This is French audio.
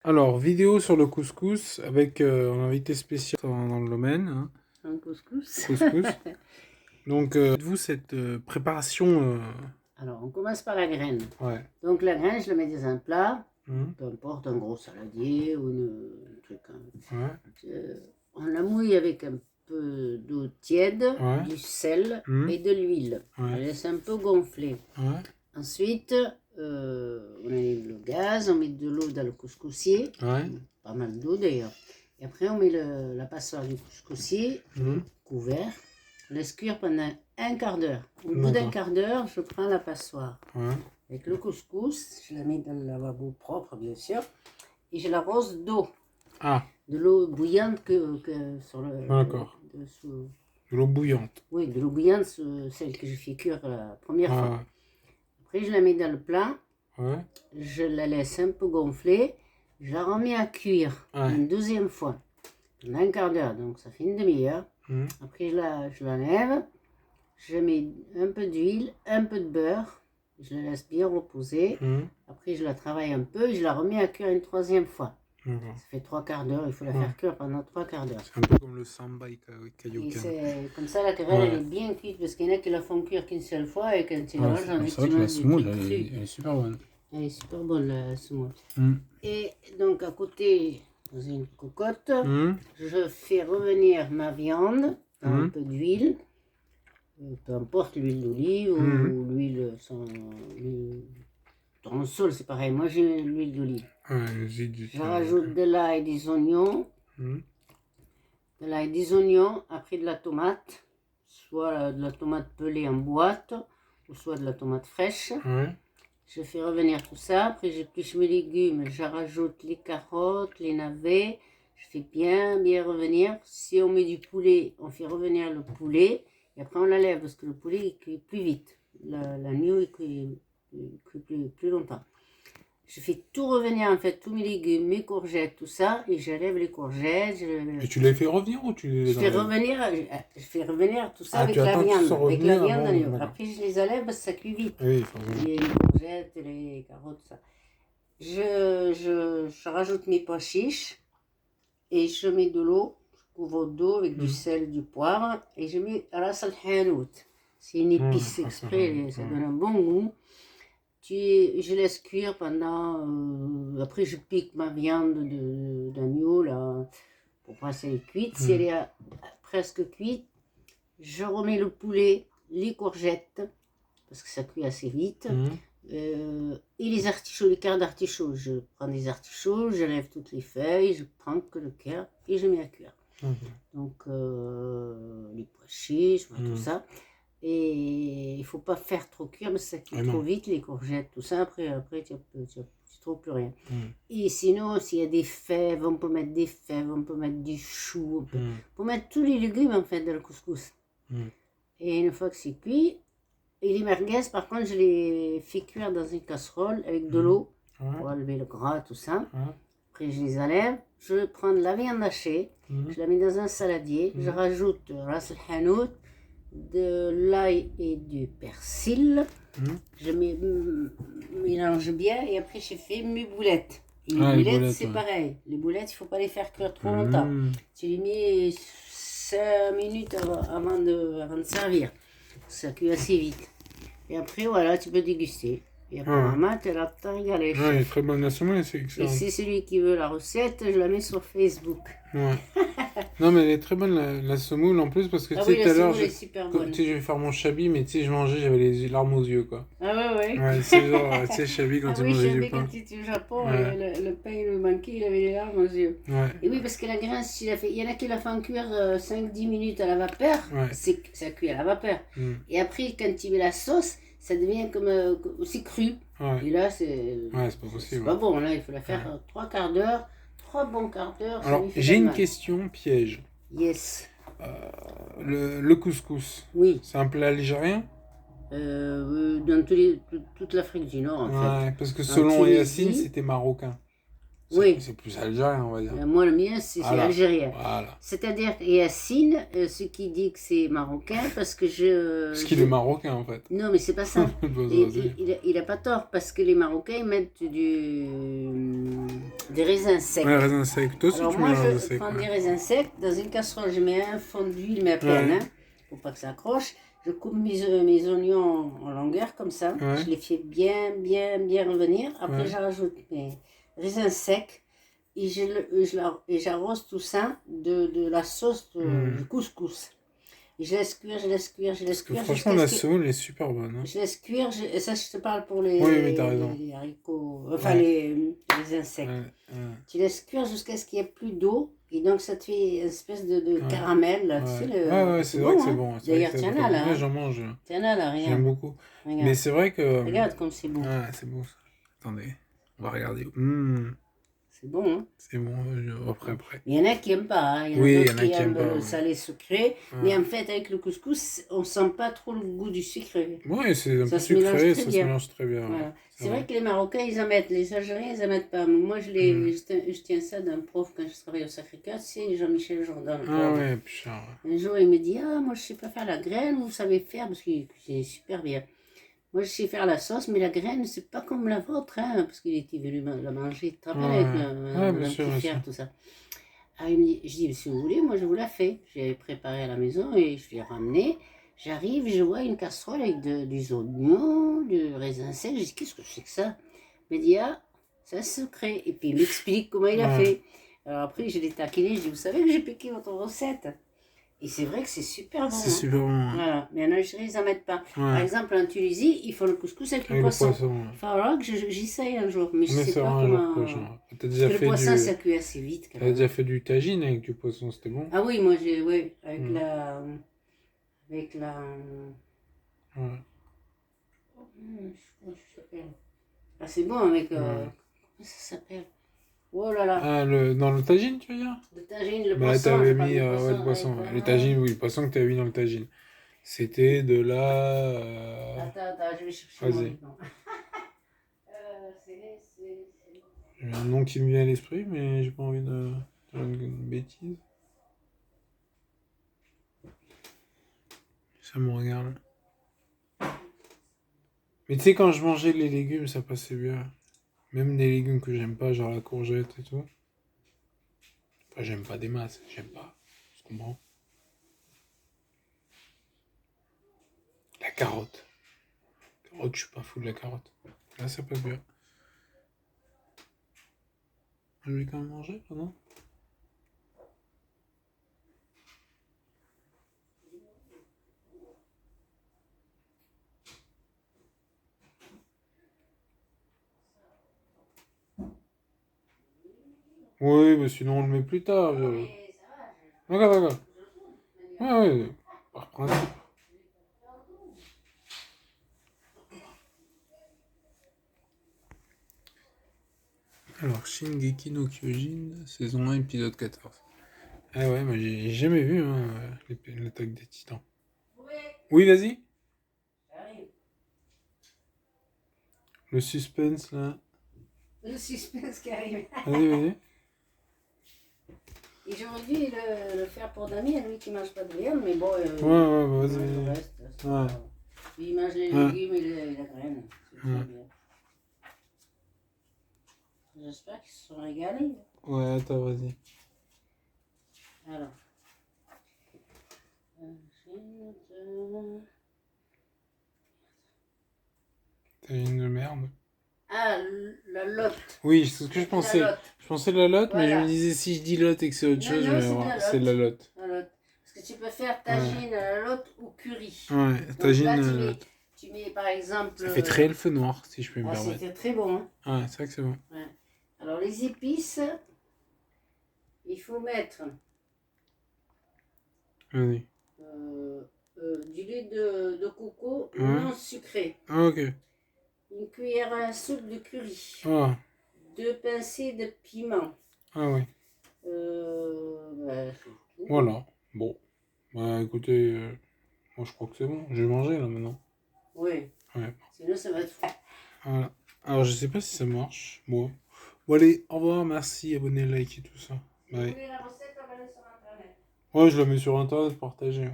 Alors, vidéo sur le couscous avec un invité spécial dans le domaine, hein, Un couscous. couscous. Donc, dites-vous cette préparation Alors, on commence par la graine. ouais. Donc, la graine, je la mets dans un plat, Mhm. peu importe, un gros saladier ou un truc. Ouais. On la mouille avec un peu d'eau tiède, Ouais. du sel Mhm. et de l'huile. On la Ouais. laisse un peu gonfler. Ouais. Ensuite, on allume le gaz, on met de l'eau dans le couscoussier, Ouais. pas mal d'eau d'ailleurs. Et après, on met la passoire du couscoussier, Mhm. couvert, on laisse cuire pendant un quart d'heure. Au bout d'un D'accord. quart d'heure, je prends la passoire Ouais. avec le couscous, je la mets dans le lavabo propre, bien sûr, et je l'arrose d'eau. Ah, De l'eau bouillante sur le. d'accord. De l'eau bouillante. Oui, de l'eau bouillante, celle que je fais cuire la première fois. Ouais. Après, je la mets dans le plat, Ouais. je la laisse un peu gonfler, je la remets à cuire Ouais. une deuxième fois, pendant un quart d'heure, donc ça fait une demi-heure. Mhm. Après, je l'enlève, je mets un peu d'huile, un peu de beurre, je la laisse bien reposer. Mhm. Après, je la travaille un peu et je la remets à cuire une troisième fois. D'accord. Ça fait 3 quarts d'heure, il faut la Ouais. faire cuire pendant 3 quarts d'heure. C'est un peu comme le samba Et kayokan. c'est comme ça, la graine, elle Ouais. est bien cuite parce qu'il y en a qui la font cuire qu'une seule fois et quand tu la Ouais, manges, c'est on pour dit ça que tu que la manges du semoule, truc cru. elle est super bonne. Elle est super bonne, la semoule. Mhm. Et donc, à côté, dans une cocotte, Mhm. je fais revenir ma viande dans un Mhm. peu d'huile. Peu importe, l'huile d'olive Mhm. ou l'huile sans l'huile tournesol, c'est pareil. Moi, j'ai l'huile d'olive. Ouais, j'ai du Je rajoute de l'ail et des oignons. Mhm. De l'ail et des oignons, après de la tomate, soit de la tomate pelée en boîte, ou soit de la tomate fraîche. Ouais. Je fais revenir tout ça. Après, j'épluche mes légumes. Je rajoute les carottes, les navets. Je fais bien revenir. Si on met du poulet, on fait revenir le poulet. Et après, on l'enlève parce que le poulet, il cuit plus vite. L'agneau, il cuit plus longtemps. Je fais tout revenir, en fait, tous mes légumes, mes courgettes, tout ça. Et j'enlève les courgettes. Et tu les fais revenir ou tu les Je fais enlèves? revenir tout ça Ah, avec tu la attends qu'ils viande. soient Avec la revenus viande avant. d'agneau. D'accord. Après, je les enlève parce que ça cuit vite. Oui, forcément. Les courgettes, les carottes, tout ça. Je rajoute mes pois chiches et je mets de l'eau, je couvre d'eau avec du sel, du poivre et je mets ras al hanout. C'est une épice exprès, ça donne un bon goût. Je laisse cuire pendant. Après, je pique ma viande d'agneau là pour voir si elle est cuite. Si elle est presque cuite, je remets le poulet, les courgettes parce que ça cuit assez vite. Et les artichauts, les cœurs d'artichaut. Je prends des artichauts, j'enlève toutes les feuilles, je prends que le cœur et je mets à cuire. Donc, les pois chiches, tout ça. Et il ne faut pas faire trop cuire parce que ça cuit trop vite, les courgettes, tout ça. Après tu ne trouves plus rien. Et sinon, s'il y a des fèves, on peut mettre des fèves, on peut mettre du chou, on peut mettre tous les légumes en fait dans le couscous. Et une fois que c'est cuit, et les merguez, par contre, je les fais cuire dans une casserole avec de l'eau pour enlever le gras, tout ça. Après, je les enlève. Je prends de la viande hachée, je la mets dans un saladier. Je rajoute ras el hanout, de l'ail et du persil. Je mélange bien et après, j'ai fait mes boulettes. Et les boulettes, c'est pareil. Les boulettes, il ne faut pas les faire cuire trop longtemps. Tu les mets 5 minutes avant de servir. Ça cuit assez vite. Et après, voilà, tu peux déguster. Et apparemment, tu as régalé. Ouais, très bonne la semoule, c'est Et excellent. si celui qui veut la recette, je la mets sur Facebook. Ouais. Non, mais elle est très bonne la semoule en plus parce que Ah tu sais, oui, tout à la l'heure, semoule est super bonne. je vais faire mon chabi, mais tu sais, je mangeais, j'avais les larmes aux yeux, quoi. Ah ouais. Ouais, c'est genre, tu sais, chabi quand Ah tu oui, mangeais du Chabi, pain. quand il était au Japon, Ouais. le pain il lui manquait, il avait les larmes aux yeux. Ouais. Et oui, parce que la graisse, il y en a qui la font cuire 5-10 minutes à la vapeur, Ouais. ça cuit à la vapeur. Et après, quand tu mets la sauce, ça devient comme aussi cru. Ouais. Et là, c'est pas possible. C'est pas bon, là, il faut la faire 3 quarts d'heure, 3 bons quarts d'heure. Alors, j'ai une question piège. Yes. Le couscous. Oui. C'est un plat algérien? Dans toute l'Afrique du Nord, en fait. Ouais, parce que selon Yacine, c'était marocain. Oui. C'est plus algérien, on va dire. Moi, le mien, c'est Voilà. algérien. Voilà. C'est-à-dire, Yacine, ce qui dit que c'est marocain, parce que Parce qu'il est marocain, en fait. Non, mais c'est pas ça. Vas-y. Il a pas tort, parce que les Marocains, ils mettent des raisins secs. Ouais, raisins secs. Toi aussi, Alors tu moi, mets des raisins je secs. prends des Ouais. raisins secs. Dans une casserole, je mets un fond d'huile, mais à peine, Ouais. hein, pour pas que ça accroche. Je coupe mes oignons en longueur, comme ça. Ouais. Je les fais bien revenir. Après, Ouais. je rajoute mes raisins secs. Et j'arrose tout ça de la sauce du couscous. Et je laisse cuire. Parce que franchement, la semoule est super bonne. Hein. Je laisse cuire. Et ça, je te parle pour Oui, mais t'as raison. les haricots, enfin Ouais. les insectes. Ouais. Tu laisses cuire jusqu'à ce qu'il n'y ait plus d'eau. Et donc, ça te fait une espèce de caramel. Là, Ouais. tu sais, Ouais, c'est vrai que c'est bon. D'ailleurs, tiens là, là. Ouais, j'en mange. Tiens là, J'aime regarde. beaucoup. Regarde. Mais c'est vrai que... Regarde comme c'est bon. Ah, c'est bon ça. Attendez, on va regarder. C'est bon, hein. C'est bon, après. Il y en a qui n'aiment pas. Hein. Il y en a Oui, d'autres qui aiment le ouais. salé sucré. Ouais. Mais en fait, avec le couscous, on ne sent pas trop le goût du sucré. Ouais, c'est un Ça peu se mélange sucré, très ça bien. se mélange très bien. Voilà. Ouais. C'est vrai que les Marocains, ils en mettent. Les Algériens, ils en mettent pas. Moi, je tiens ça d'un prof quand je travaillais au Sacré-Cœur. Tu sais, Jean-Michel Jourdan, le Ah prof. ouais, putain. Un jour, il me dit, ah, moi, je sais pas faire la graine, vous savez faire, parce qu'il cuisinait super bien. Moi, je sais faire la sauce, mais la graine, c'est pas comme la vôtre, hein, parce qu'il était venu la manger. Tu te rappelles, avec bien sûr, petit fier, tout ça. Ah, il me dit, je dis, si vous voulez, moi, je vous la fais. J'ai préparé à la maison et je lui ai ramené. J'arrive, je vois une casserole avec des oignons, du raisin sec. Je dis, qu'est-ce que c'est que ça? Il me dit, ah, c'est un secret. Et puis, il m'explique comment il a fait. Alors après, je l'ai taquiné, je dis, vous savez que j'ai piqué votre recette? Et c'est vrai que c'est super bon. C'est super bon. Voilà. Mais en Algérie, ils n'en mettent pas. Par exemple, en Tunisie, ils font le couscous avec le poisson. Il faudra que j'essaye un jour. Mais je ne sais pas comment. Le poisson, ça cuit assez vite. Tu as déjà fait du tagine avec du poisson, c'était bon? Ah oui, moi, oui, avec la. Ouais. Ah, c'est bon avec. Comment ça s'appelle? Oh là là. Ah, dans le tagine, tu veux dire? Le tagine, le Bah, poisson. t'avais mis le poisson. Le tagine, oui, le poisson que t'avais mis dans le tagine. C'était de la. Attends, je vais chercher. Vas-y. J'ai un nom qui me vient à l'esprit, mais j'ai pas envie de dire une bêtise. Ça me regarde. Mais tu sais, quand je mangeais les légumes, ça passait bien. Même des légumes que j'aime pas, genre la courgette et tout. Enfin, j'aime pas des masses, j'aime pas. Tu comprends? La carotte. La carotte, je suis pas fou de la carotte. Là, ça passe bien. Je vais quand même manger, non? Oui, mais sinon on le met plus tard. D'accord. Ouais, par principe. Alors, Shingeki no Kyojin, saison 1, épisode 14. Ah ouais, moi j'ai jamais vu l'attaque des titans. Oui, vas-y. Le suspense là. Le suspense qui arrive. Vas-y. Et j'aurais dû le faire pour Damien, lui qui mange pas de viande, mais bon. Ouais, vas-y. Le reste, Ouais. Il mange les légumes et la graine. C'est très bien. J'espère qu'ils se sont régalés. Ouais, attends, vas-y. Alors. T'as une merde. Ah, la lotte. Oui, c'est ce que je pensais. Je pensais la lotte, Voilà. mais je me disais si je dis lotte et que c'est autre chose, c'est la lotte. La lotte. Parce que tu peux faire tagine à la lotte ou curry. Ouais, donc tagine là, à la lotte. Tu mets par exemple. Ça fait très elfe noir, si je peux me permettre. C'était très bon. Hein. Ouais, c'est vrai que c'est bon. Ouais. Alors, les épices, il faut mettre Vas-y. du lait de coco non sucré. Ah, ok. Une cuillère à soupe de curry. Ah. 2 pincées de piment. Ah oui. Voilà. Bon. Bah écoutez, moi je crois que c'est bon. Je vais manger là maintenant. Oui. Ouais. Sinon ça va être fou. Voilà. Alors je sais pas si ça marche. Bon. Bon allez, au revoir, merci, abonnez, like et tout ça. Si vous Bye. voulez la recette, on va aller sur Internet. Ouais, je la mets sur internet, partagez.